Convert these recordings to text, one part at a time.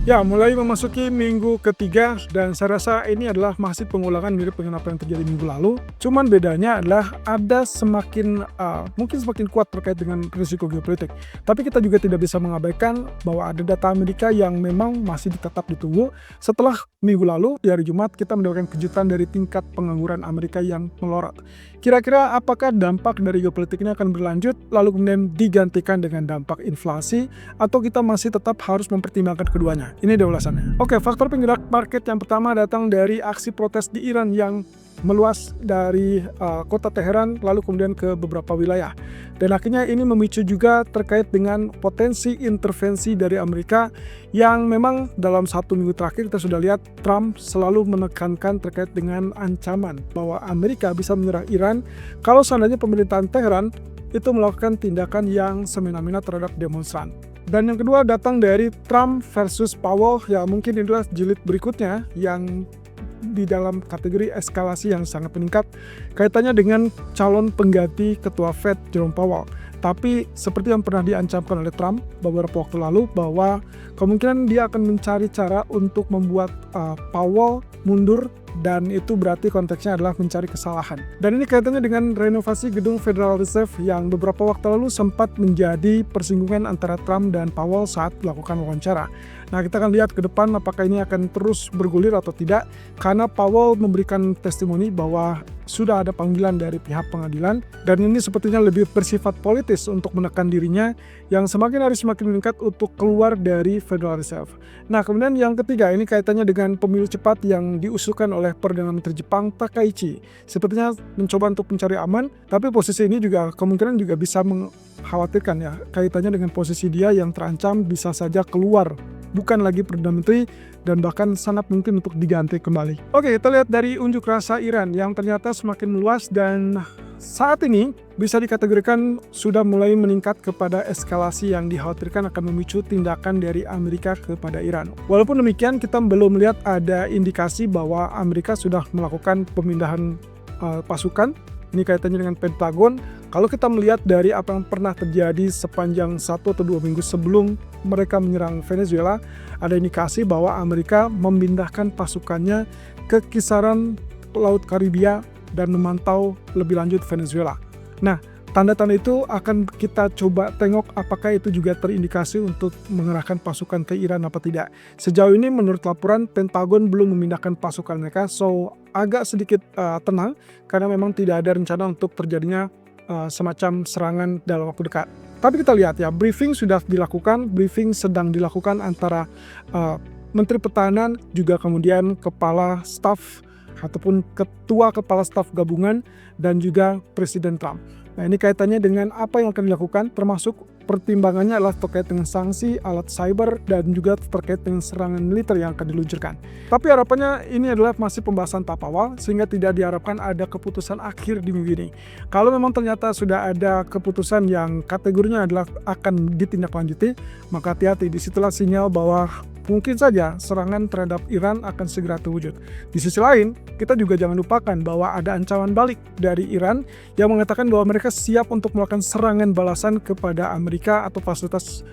Ya, mulai memasuki minggu ketiga dan saya rasa ini adalah masih pengulangan mirip dengan apa yang terjadi minggu lalu. Cuman bedanya adalah ada mungkin semakin kuat terkait dengan risiko geopolitik. Tapi kita juga tidak bisa mengabaikan bahwa ada data Amerika yang memang masih tetap ditunggu. Setelah minggu lalu di hari Jumat kita mendapatkan kejutan dari tingkat pengangguran Amerika yang melorot. Kira-kira apakah dampak dari geopolitik ini akan berlanjut lalu kemudian digantikan dengan dampak inflasi atau kita masih tetap harus mempertimbangkan keduanya? Ini dia ulasannya. Oke, faktor penggerak market yang pertama datang dari aksi protes di Iran yang meluas dari kota Teheran lalu kemudian ke beberapa wilayah. Dan akhirnya ini memicu juga terkait dengan potensi intervensi dari Amerika yang memang dalam 1 minggu terakhir kita sudah lihat Trump selalu menekankan terkait dengan ancaman bahwa Amerika bisa menyerang Iran kalau seandainya pemerintahan Teheran itu melakukan tindakan yang semena-mena terhadap demonstran. Dan yang kedua datang dari Trump versus Powell, ya mungkin inilah jilid berikutnya yang di dalam kategori eskalasi yang sangat meningkat kaitannya dengan calon pengganti ketua Fed Jerome Powell. Tapi seperti yang pernah diancamkan oleh Trump beberapa waktu lalu bahwa kemungkinan dia akan mencari cara untuk membuat Powell mundur dan itu berarti konteksnya adalah mencari kesalahan. Dan ini kaitannya dengan renovasi gedung Federal Reserve yang beberapa waktu lalu sempat menjadi persinggungan antara Trump dan Powell saat melakukan wawancara. Nah, kita akan lihat ke depan apakah ini akan terus bergulir atau tidak karena Powell memberikan testimoni bahwa sudah ada panggilan dari pihak pengadilan dan ini sepertinya lebih bersifat politis untuk menekan dirinya yang semakin hari semakin meningkat untuk keluar dari Federal Reserve. Nah, kemudian yang ketiga ini kaitannya dengan pemilu cepat yang diusulkan oleh Perdana Menteri Jepang Takaichi. Sepertinya mencoba untuk mencari aman, tapi posisi ini juga kemungkinan juga bisa mengkhawatirkan ya kaitannya dengan posisi dia yang terancam bisa saja keluar bukan lagi Perdana Menteri dan bahkan sangat mungkin untuk diganti kembali. Oke, kita lihat dari unjuk rasa Iran yang ternyata semakin meluas dan saat ini bisa dikategorikan sudah mulai meningkat kepada eskalasi yang dikhawatirkan akan memicu tindakan dari Amerika kepada Iran. Walaupun demikian, kita belum melihat ada indikasi bahwa Amerika sudah melakukan pemindahan pasukan. Ini kaitannya dengan Pentagon. Kalau kita melihat dari apa yang pernah terjadi sepanjang 1 atau 2 minggu sebelum mereka menyerang Venezuela, ada indikasi bahwa Amerika memindahkan pasukannya ke kisaran Laut Karibia dan memantau lebih lanjut Venezuela. Nah, tanda-tanda itu akan kita coba tengok apakah itu juga terindikasi untuk mengerahkan pasukan ke Iran apa tidak. Sejauh ini menurut laporan Pentagon belum memindahkan pasukan mereka, so agak sedikit tenang karena memang tidak ada rencana untuk terjadinya semacam serangan dalam waktu dekat. Tapi kita lihat ya, briefing sudah dilakukan, briefing sedang dilakukan antara Menteri Pertahanan juga kemudian Kepala Staf ataupun Ketua Kepala Staf Gabungan dan juga Presiden Trump. Nah, ini kaitannya dengan apa yang akan dilakukan, termasuk pertimbangannya adalah terkait dengan sanksi, alat cyber, dan juga terkait dengan serangan militer yang akan diluncurkan. Tapi harapannya ini adalah masih pembahasan tahap awal, sehingga tidak diharapkan ada keputusan akhir di minggu ini. Kalau memang ternyata sudah ada keputusan yang kategorinya adalah akan ditindaklanjuti, maka hati-hati, disitulah sinyal bahwa mungkin saja serangan terhadap Iran akan segera terwujud. Di sisi lain, kita juga jangan lupakan bahwa ada ancaman balik dari Iran yang mengatakan bahwa mereka siap untuk melakukan serangan balasan kepada Amerika atau fasilitas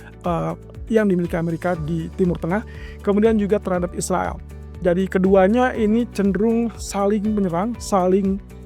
yang dimiliki Amerika di Timur Tengah, kemudian juga terhadap Israel. Jadi keduanya ini cenderung saling menyerang,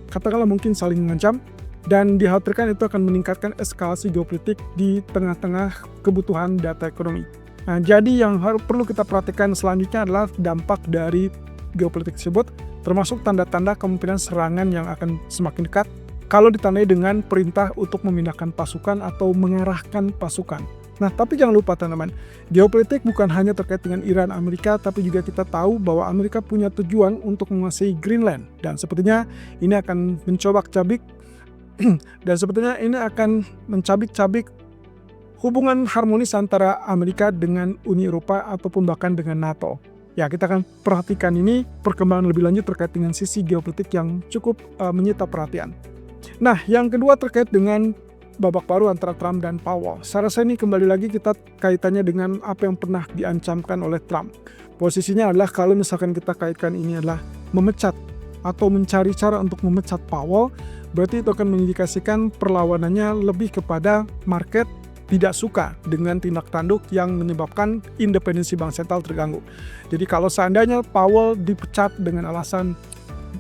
katakanlah mungkin saling mengancam, dan dikhawatirkan itu akan meningkatkan eskalasi geopolitik di tengah-tengah kebutuhan data ekonomi. Nah, jadi yang perlu kita perhatikan selanjutnya adalah dampak dari geopolitik tersebut, termasuk tanda-tanda kemungkinan serangan yang akan semakin dekat kalau ditandai dengan perintah untuk memindahkan pasukan atau mengarahkan pasukan. Nah, tapi jangan lupa teman-teman, geopolitik bukan hanya terkait dengan Iran, Amerika, tapi juga kita tahu bahwa Amerika punya tujuan untuk menguasai Greenland. Dan sepertinya ini akan mencabik-cabik dan sepertinya ini akan mencabik-cabik hubungan harmonis antara Amerika dengan Uni Eropa ataupun bahkan dengan NATO. Ya, kita akan perhatikan ini perkembangan lebih lanjut terkait dengan sisi geopolitik yang cukup menyita perhatian. Nah, yang kedua terkait dengan babak baru antara Trump dan Powell. Saya rasa ini kembali lagi kita kaitannya dengan apa yang pernah diancamkan oleh Trump. Posisinya adalah kalau misalkan kita kaitkan ini adalah memecat atau mencari cara untuk memecat Powell, berarti itu akan mengindikasikan perlawanannya lebih kepada market tidak suka dengan tindak tanduk yang menyebabkan independensi bank sentral terganggu. Jadi kalau seandainya Powell dipecat dengan alasan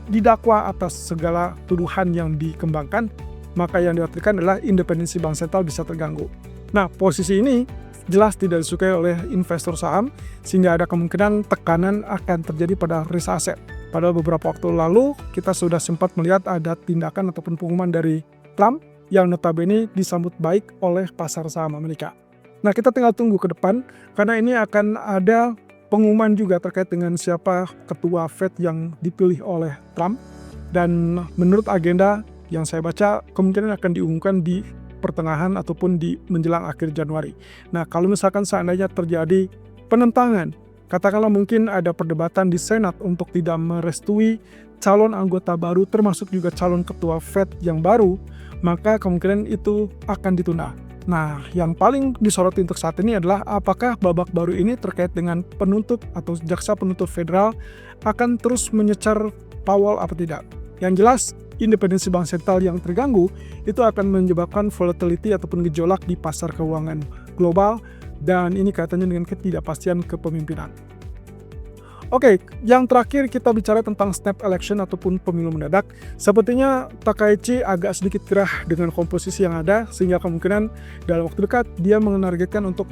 didakwa atas segala tuduhan yang dikembangkan, maka yang dikhawatirkan adalah independensi bank sentral bisa terganggu. Nah, posisi ini jelas tidak disukai oleh investor saham, sehingga ada kemungkinan tekanan akan terjadi pada risk asset. Padahal beberapa waktu lalu kita sudah sempat melihat ada tindakan ataupun pengumuman dari Trump yang notabene disambut baik oleh pasar saham Amerika. Nah, kita tinggal tunggu ke depan, karena ini akan ada pengumuman juga terkait dengan siapa ketua Fed yang dipilih oleh Trump. Dan menurut agenda yang saya baca, kemungkinan akan diumumkan di pertengahan ataupun di menjelang akhir Januari. Nah, kalau misalkan seandainya terjadi penentangan, katakanlah mungkin ada perdebatan di Senat untuk tidak merestui calon anggota baru termasuk juga calon ketua Fed yang baru, maka kemungkinan itu akan ditunda. Nah, yang paling disoroti untuk saat ini adalah apakah babak baru ini terkait dengan penuntut atau jaksa penuntut federal akan terus menyecar Powell apa tidak. Yang jelas, independensi bank sentral yang terganggu itu akan menyebabkan volatility ataupun gejolak di pasar keuangan global, dan ini kaitannya dengan ketidakpastian kepemimpinan. Oke, yang terakhir kita bicara tentang snap election ataupun pemilu mendadak. Sepertinya Takaichi agak sedikit gerah dengan komposisi yang ada, sehingga kemungkinan dalam waktu dekat dia menargetkan untuk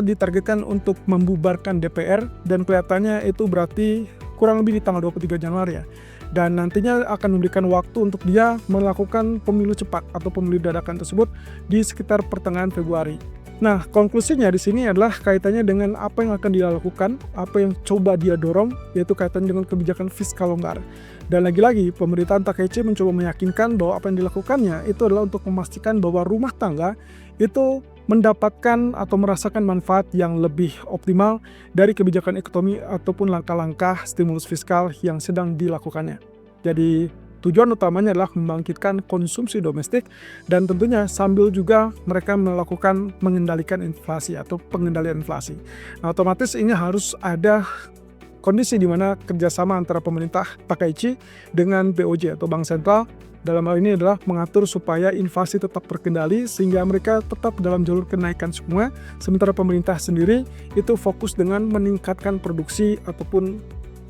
ditargetkan untuk membubarkan DPR, dan kelihatannya itu berarti kurang lebih di tanggal 23 Januari ya. Dan nantinya akan memberikan waktu untuk dia melakukan pemilu cepat atau pemilu dadakan tersebut di sekitar pertengahan Februari. Nah, konklusinya di sini adalah kaitannya dengan apa yang akan dia lakukan, apa yang coba dia dorong, yaitu kaitannya dengan kebijakan fiskal longgar. Dan lagi-lagi, pemerintahan Takaichi mencoba meyakinkan bahwa apa yang dilakukannya itu adalah untuk memastikan bahwa rumah tangga itu mendapatkan atau merasakan manfaat yang lebih optimal dari kebijakan ekonomi ataupun langkah-langkah stimulus fiskal yang sedang dilakukannya. Jadi, tujuan utamanya adalah membangkitkan konsumsi domestik, dan tentunya sambil juga mereka melakukan mengendalikan inflasi atau pengendalian inflasi. Nah, otomatis ini harus ada kondisi di mana kerjasama antara pemerintah Takaichi dengan BOJ atau Bank Sentral dalam hal ini adalah mengatur supaya inflasi tetap terkendali sehingga mereka tetap dalam jalur kenaikan suku bunga, sementara pemerintah sendiri itu fokus dengan meningkatkan produksi ataupun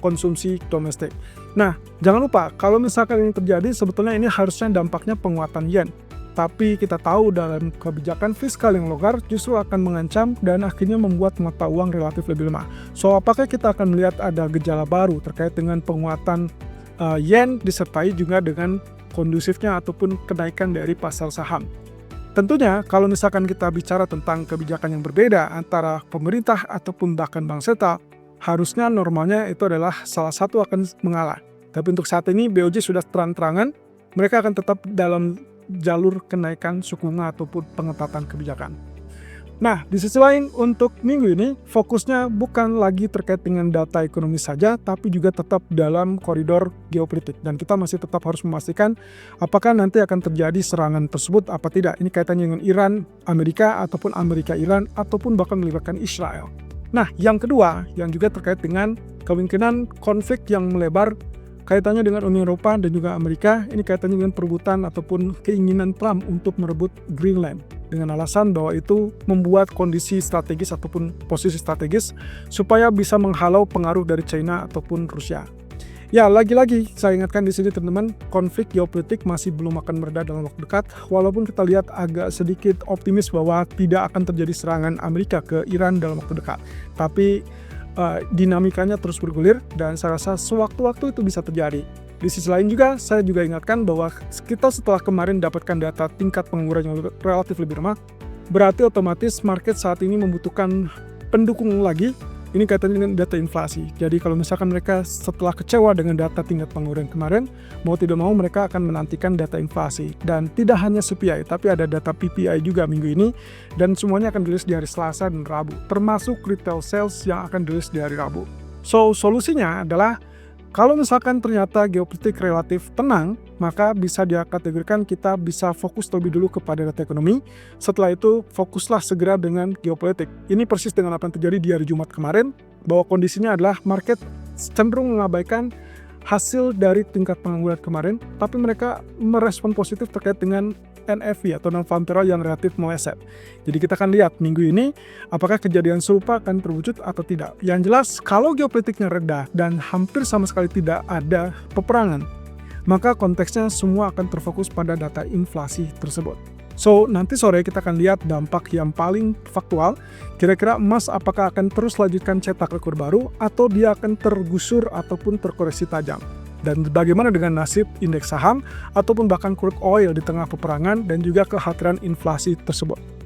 konsumsi domestik. Nah, jangan lupa kalau misalkan ini terjadi, sebetulnya ini harusnya dampaknya penguatan yen. Tapi kita tahu dalam kebijakan fiskal yang longgar justru akan mengancam dan akhirnya membuat mata uang relatif lebih lemah. So, apakah kita akan melihat ada gejala baru terkait dengan penguatan yen disertai juga dengan kondusifnya ataupun kenaikan dari pasar saham? Tentunya kalau misalkan kita bicara tentang kebijakan yang berbeda antara pemerintah ataupun bahkan bank sentral, harusnya normalnya itu adalah salah satu akan mengalah. Tapi untuk saat ini BOJ sudah terang-terangan mereka akan tetap dalam jalur kenaikan suku bunga ataupun pengetatan kebijakan. Nah, di sisi lain untuk minggu ini fokusnya bukan lagi terkait dengan data ekonomi saja, tapi juga tetap dalam koridor geopolitik. Dan kita masih tetap harus memastikan apakah nanti akan terjadi serangan tersebut apa tidak. Ini kaitannya dengan Iran, Amerika, ataupun Amerika-Iran, ataupun bahkan melibatkan Israel. Nah, yang kedua yang juga terkait dengan kemungkinan konflik yang melebar kaitannya dengan Uni Eropa dan juga Amerika. Ini kaitannya dengan perebutan ataupun keinginan Trump untuk merebut Greenland dengan alasan bahwa itu membuat kondisi strategis ataupun posisi strategis supaya bisa menghalau pengaruh dari China ataupun Rusia. Ya, lagi-lagi saya ingatkan di sini teman-teman, konflik geopolitik masih belum akan mereda dalam waktu dekat, walaupun kita lihat agak sedikit optimis bahwa tidak akan terjadi serangan Amerika ke Iran dalam waktu dekat. Tapi dinamikanya terus bergulir dan saya rasa sewaktu-waktu itu bisa terjadi. Di sisi lain juga, saya juga ingatkan bahwa kita setelah kemarin dapatkan data tingkat pengangguran yang relatif lebih lemah, berarti otomatis market saat ini membutuhkan pendukung lagi. Ini kaitannya dengan data inflasi. Jadi kalau misalkan mereka setelah kecewa dengan data tingkat pengangguran kemarin, mau tidak mau mereka akan menantikan data inflasi. Dan tidak hanya CPI, tapi ada data PPI juga minggu ini, dan semuanya akan dirilis di hari Selasa dan Rabu, termasuk retail sales yang akan dirilis di hari Rabu. So, solusinya adalah kalau misalkan ternyata geopolitik relatif tenang, maka bisa dikategorikan kita bisa fokus terlebih dulu kepada data ekonomi. Setelah itu, fokuslah segera dengan geopolitik. Ini persis dengan apa yang terjadi di hari Jumat kemarin, bahwa kondisinya adalah market cenderung mengabaikan hasil dari tingkat pengangguran kemarin, tapi mereka merespon positif terkait dengan NFP atau non-farm payroll yang relatif meleset. Jadi kita akan lihat minggu ini apakah kejadian serupa akan terwujud atau tidak. Yang jelas kalau geopolitiknya reda dan hampir sama sekali tidak ada peperangan, maka konteksnya semua akan terfokus pada data inflasi tersebut. So, nanti sore kita akan lihat dampak yang paling faktual, kira-kira emas apakah akan terus lanjutkan cetak rekor baru atau dia akan tergusur ataupun terkoreksi tajam. Dan bagaimana dengan nasib indeks saham ataupun bahkan crude oil di tengah peperangan dan juga kekhawatiran inflasi tersebut.